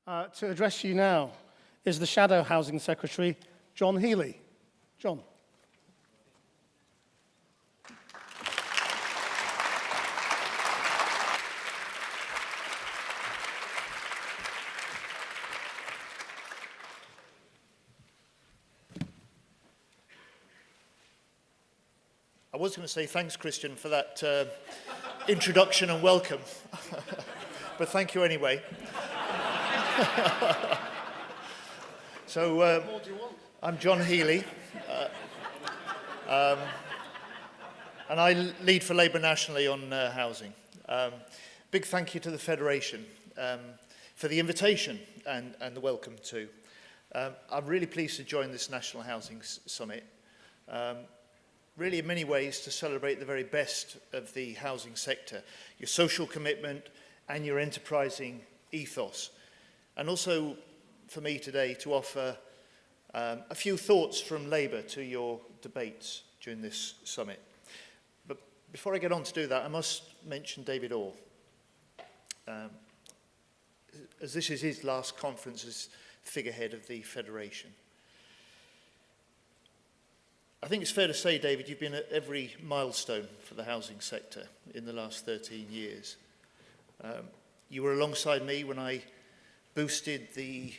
To address you now is the Shadow Housing Secretary, John Healey. John. I was going to say thanks, Christian, for that introduction and welcome, but thank you anyway. So, I'm John Healey, and I lead for Labour nationally on housing. Big thank you to the Federation for the invitation and the welcome too. I'm really pleased to join this National Housing Summit. Really in many ways to celebrate the very best of the housing sector, your social commitment and your enterprising ethos. And also for me today to offer a few thoughts from Labour to your debates during this summit. But before I get on to do that, I must mention David Orr. As this is his last conference as figurehead of the Federation. I think it's fair to say, David, you've been at every milestone for the housing sector in the last 13 years. You were alongside me when I boosted the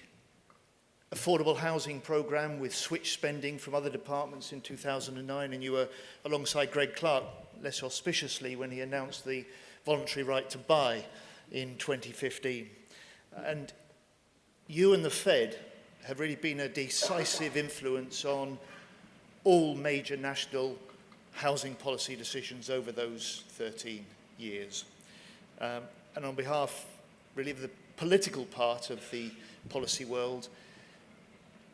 affordable housing programme with switch spending from other departments in 2009, and you were alongside Greg Clark, less auspiciously, when he announced the voluntary right to buy in 2015. And you and the Fed have really been a decisive influence on all major national housing policy decisions over those 13 years. And on behalf, really, of the political part of the policy world,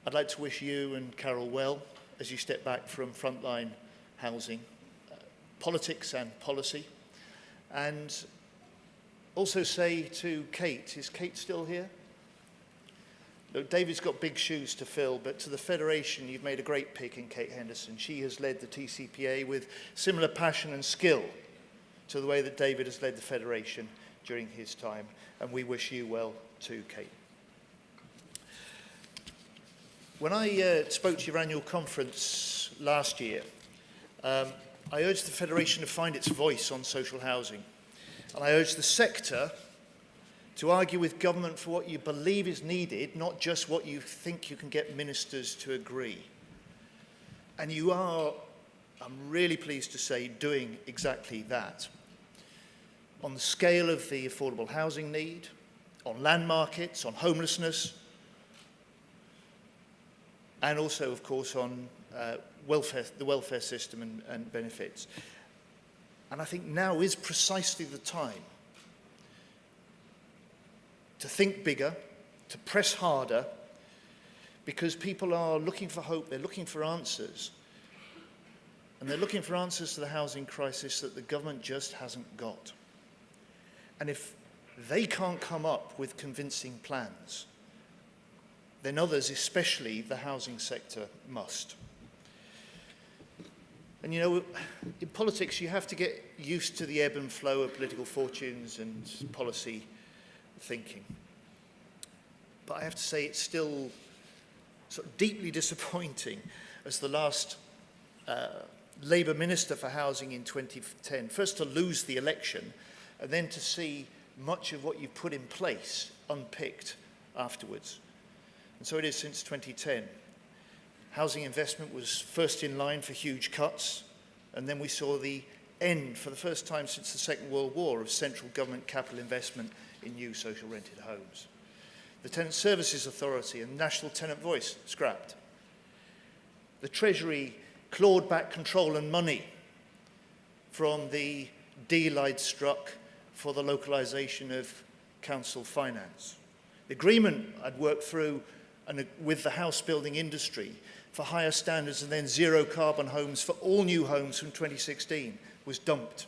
I'd like to wish you and Carol well as you step back from frontline housing, politics and policy. And also say to Kate, is Kate still here? Look, David's got big shoes to fill, but to the Federation, you've made a great pick in Kate Henderson. She has led the TCPA with similar passion and skill to the way that David has led the Federation during his time, and we wish you well too, Kate. When I spoke to your annual conference last year, I urged the Federation to find its voice on social housing, and I urged the sector to argue with government for what you believe is needed, not just what you think you can get ministers to agree. And you are, I'm really pleased to say, doing exactly that. On the scale of the affordable housing need, on land markets, on homelessness, and also, of course, on the welfare system and benefits. And I think now is precisely the time to think bigger, to press harder, because people are looking for hope, they're looking for answers. And they're looking for answers to the housing crisis that the government just hasn't got. And if they can't come up with convincing plans, then others, especially the housing sector, must. And you know, in politics you have to get used to the ebb and flow of political fortunes and policy thinking. But I have to say it's still sort of deeply disappointing as the last Labour Minister for Housing in 2010, first to lose the election and then to see much of what you've put in place unpicked afterwards. And so it is since 2010. Housing investment was first in line for huge cuts, and then we saw the end, for the first time since the Second World War, of central government capital investment in new social rented homes. The Tenant Services Authority and National Tenant Voice scrapped. The Treasury clawed back control and money from the deal I'd struck for the localisation of council finance. The agreement I'd worked through with the house building industry for higher standards and then zero carbon homes for all new homes from 2016 was dumped.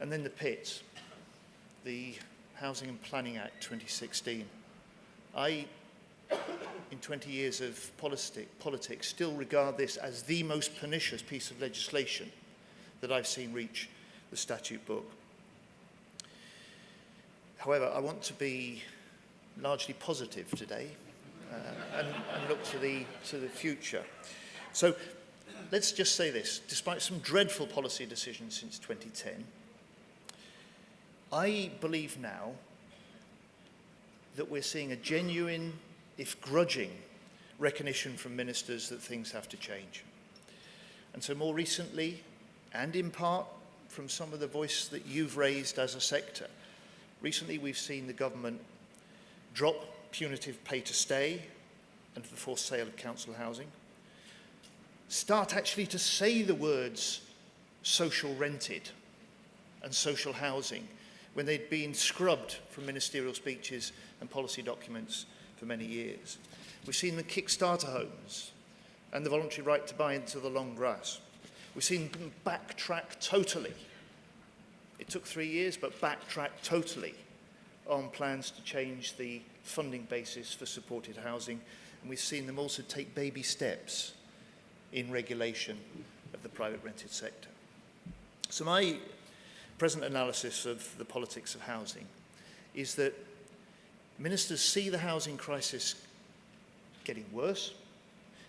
And then the pits, the Housing and Planning Act 2016. I, in 20 years of politics, still regard this as the most pernicious piece of legislation that I've seen reach the statute book. However, I want to be largely positive today and look to the future. So let's just say this. Despite some dreadful policy decisions since 2010, I believe now that we're seeing a genuine, if grudging, recognition from ministers that things have to change. And so more recently, and in part from some of the voice that you've raised as a sector, recently we've seen the government drop punitive pay to stay and the forced sale of council housing, start actually to say the words social rented and social housing when they'd been scrubbed from ministerial speeches and policy documents for many years. We've seen them kick-starter homes and the voluntary right to buy into the long grass. We've seen them backtrack totally. It took 3 years, but backtrack totally on plans to change the funding basis for supported housing. And we've seen them also take baby steps in regulation of the private rented sector. So my present analysis of the politics of housing is that ministers see the housing crisis getting worse.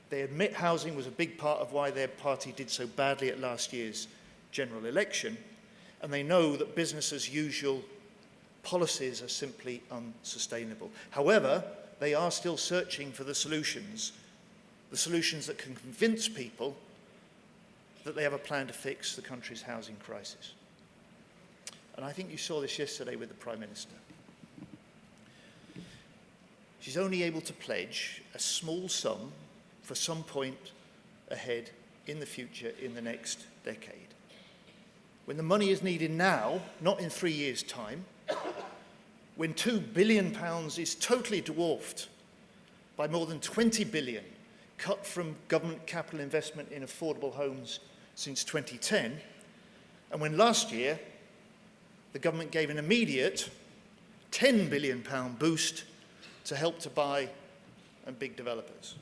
They admit housing was a big part of why their party did so badly at last year's general election, and they know that business as usual policies are simply unsustainable. However, they are still searching for the solutions that can convince people that they have a plan to fix the country's housing crisis. And I think you saw this yesterday with the Prime Minister. She's only able to pledge a small sum for some point ahead in the future in the next decade. When the money is needed now, not in 3 years' time, when £2 billion is totally dwarfed by more than 20 billion cut from government capital investment in affordable homes since 2010, and when last year the government gave an immediate £10 billion boost to Help to Buy and big developers.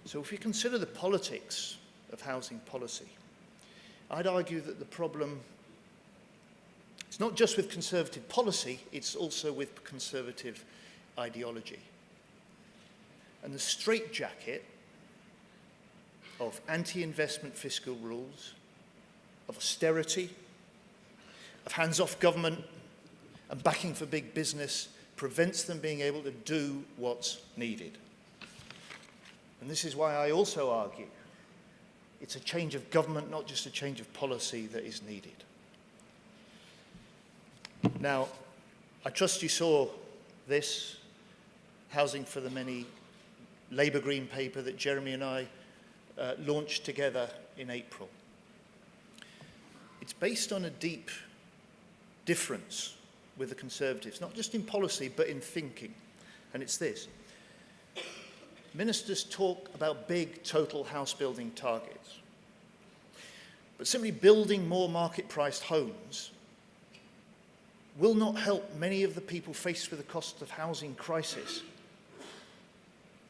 So if you consider the politics of housing policy, I'd argue that the problem is not just with Conservative policy, it's also with Conservative ideology. And the straitjacket of anti-investment fiscal rules, of austerity, of hands-off government and backing for big business prevents them being able to do what's needed. And this is why I also argue it's a change of government, not just a change of policy, that is needed. Now, I trust you saw this Housing for the Many Labour Green paper that Jeremy and I launched together in April. It's based on a deep difference with the Conservatives, not just in policy, but in thinking. And it's this. Ministers talk about big total house building targets. But simply building more market-priced homes will not help many of the people faced with the cost of housing crisis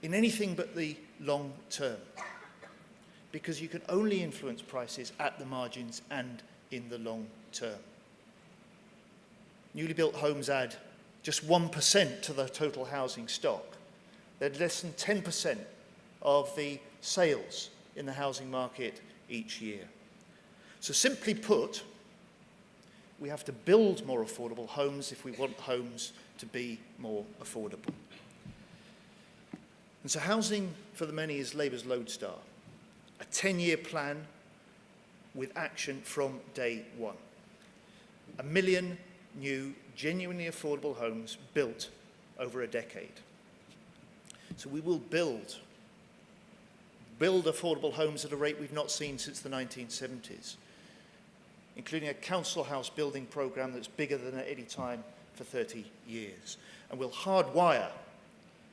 in anything but the long term. Because you can only influence prices at the margins and in the long term. Newly built homes add just 1% to the total housing stock. They're less than 10% of the sales in the housing market each year. So simply put, we have to build more affordable homes if we want homes to be more affordable. And so Housing for the Many is Labour's lodestar, a 10-year plan with action from day one. 1 million new, genuinely affordable homes built over a decade. So we will build affordable homes at a rate we've not seen since the 1970s, including a council house building programme that's bigger than at any time for 30 years. And we'll hardwire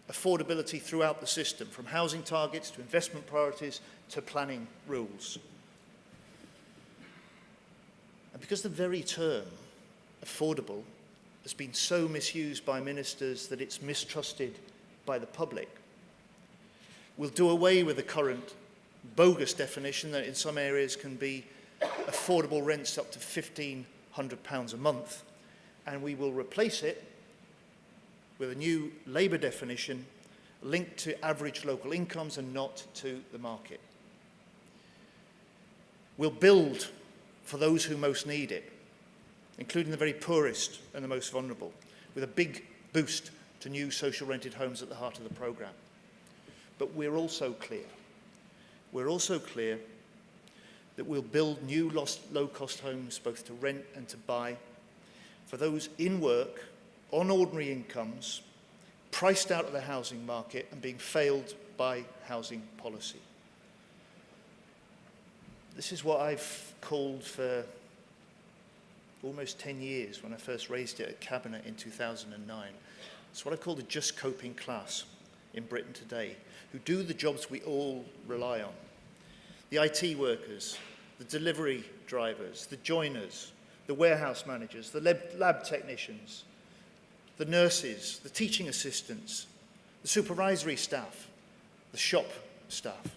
affordability throughout the system, from housing targets to investment priorities to planning rules. And because the very term affordable has been so misused by ministers that it's mistrusted by the public, we'll do away with the current bogus definition that in some areas can be affordable rents up to £100 a month, and we will replace it with a new labour definition linked to average local incomes and not to the market. We'll build for those who most need it, including the very poorest and the most vulnerable, with a big boost to new social rented homes at the heart of the programme. But we're also clear that we'll build new low-cost homes both to rent and to buy for those in work, on ordinary incomes, priced out of the housing market and being failed by housing policy. This is what I've called for almost 10 years when I first raised it at Cabinet in 2009. It's what I call the just coping class in Britain today, who do the jobs we all rely on. The IT workers, the delivery drivers, the joiners, the warehouse managers, the lab technicians, the nurses, the teaching assistants, the supervisory staff, the shop staff.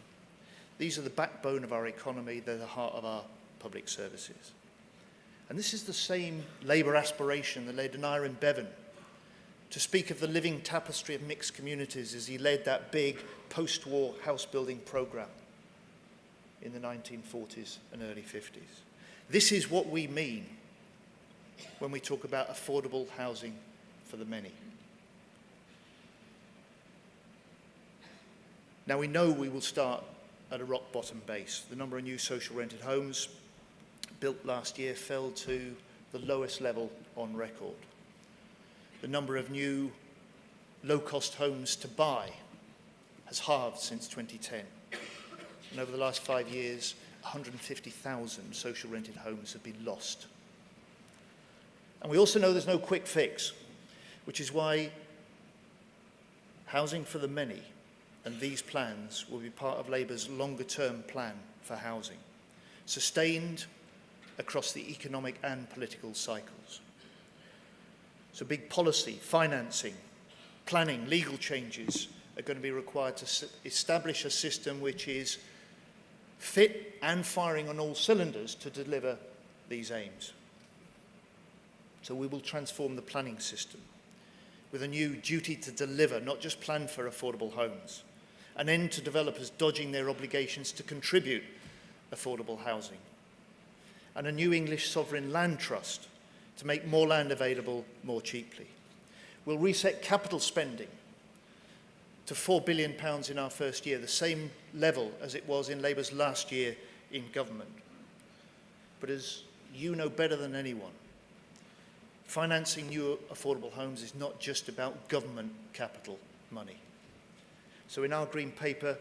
These are the backbone of our economy. They're the heart of our public services. And this is the same Labour aspiration that led Aneurin Bevan to speak of the living tapestry of mixed communities as he led that big post-war house-building programme in the 1940s and early 50s. This is what we mean when we talk about affordable housing for the many. Now, we know we will start at a rock-bottom base. The number of new social rented homes built last year fell to the lowest level on record. The number of new low-cost homes to buy has halved since 2010. And over the last 5 years, 150,000 social rented homes have been lost. And we also know there's no quick fix, which is why housing for the many and these plans will be part of Labour's longer-term plan for housing, sustained across the economic and political cycles. So big policy, financing, planning, legal changes are going to be required to establish a system which is fit and firing on all cylinders to deliver these aims. So we will transform the planning system with a new duty to deliver, not just plan for affordable homes, an end to developers dodging their obligations to contribute affordable housing, and a new English sovereign land trust to make more land available more cheaply. We'll reset capital spending to £4 billion in our first year, the same level as it was in Labour's last year in government. But as you know better than anyone, financing new affordable homes is not just about government capital money. So in our Green Paper,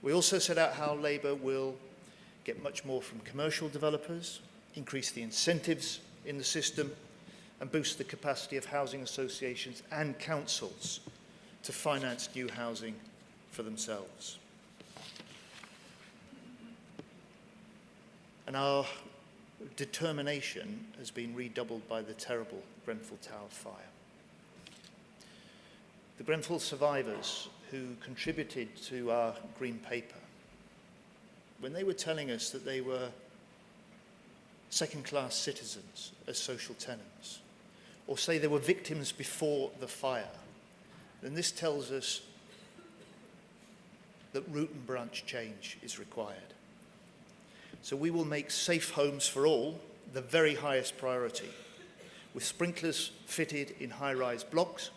we also set out how Labour will get much more from commercial developers, increase the incentives in the system, and boost the capacity of housing associations and councils to finance new housing for themselves. And our determination has been redoubled by the terrible Grenfell Tower fire. The Grenfell survivors who contributed to our Green Paper, when they were telling us that they were second-class citizens as social tenants, or say they were victims before the fire, then this tells us that root and branch change is required. So we will make safe homes for all the very highest priority, with sprinklers fitted in high-rise blocks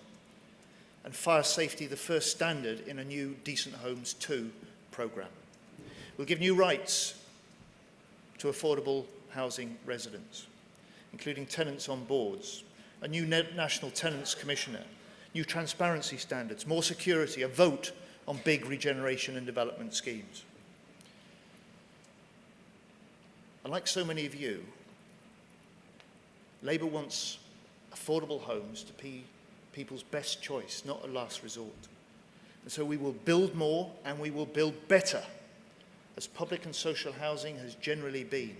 and fire safety the first standard in a new Decent Homes 2 programme. We'll give new rights to affordable housing residents, including tenants on boards, a new National Tenants Commissioner, new transparency standards, more security, a vote on big regeneration and development schemes. And like so many of you, Labour wants affordable homes to be people's best choice, not a last resort. And so we will build more and we will build better, as public and social housing has generally been,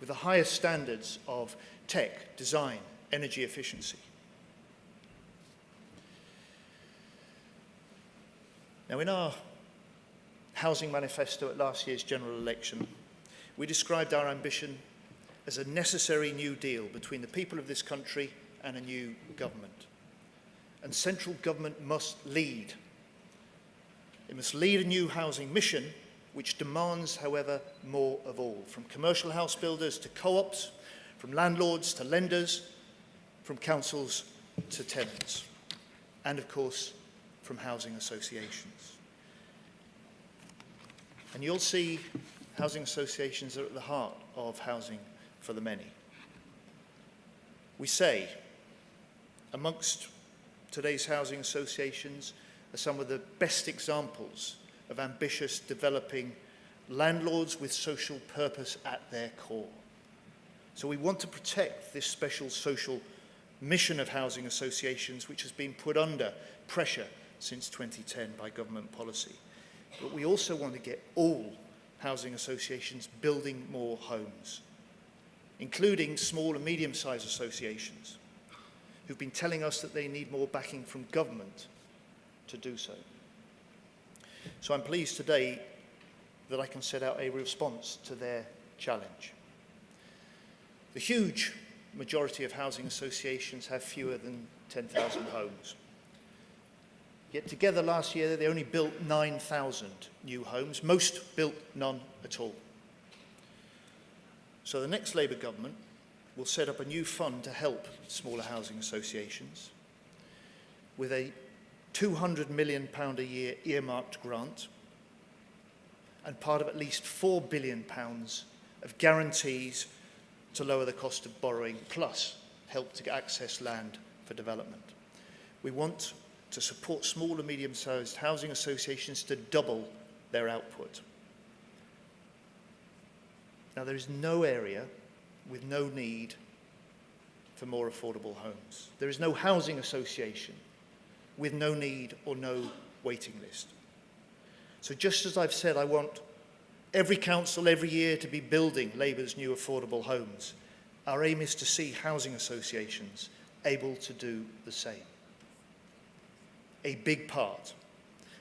with the highest standards of tech, design, energy efficiency. Now, in our housing manifesto at last year's general election, we described our ambition as a necessary new deal between the people of this country and a new government. And central government must lead. It must lead a new housing mission which demands, however, more of all, from commercial house builders to co-ops, from landlords to lenders, from councils to tenants, and of course, from housing associations. And you'll see housing associations are at the heart of housing for the many. We say, amongst today's housing associations are some of the best examples of ambitious, developing landlords with social purpose at their core. So we want to protect this special social mission of housing associations, which has been put under pressure since 2010 by government policy. But we also want to get all housing associations building more homes, including small and medium-sized associations who've been telling us that they need more backing from government to do so. So I'm pleased today that I can set out a response to their challenge. The huge majority of housing associations have fewer than 10,000 homes. Yet together last year they only built 9,000 new homes. Most built none at all. So the next Labour government will set up a new fund to help smaller housing associations with a £200 million a year earmarked grant and part of at least £4 billion of guarantees to lower the cost of borrowing, plus help to access land for development. We want to support small and medium-sized housing associations to double their output. Now, there is no area with no need for more affordable homes. There is no housing association with no need or no waiting list. So just as I've said, I want every council every year to be building Labour's new affordable homes, our aim is to see housing associations able to do the same. A big part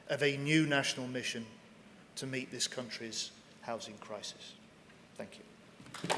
of a new national mission to meet this country's housing crisis. Thank you.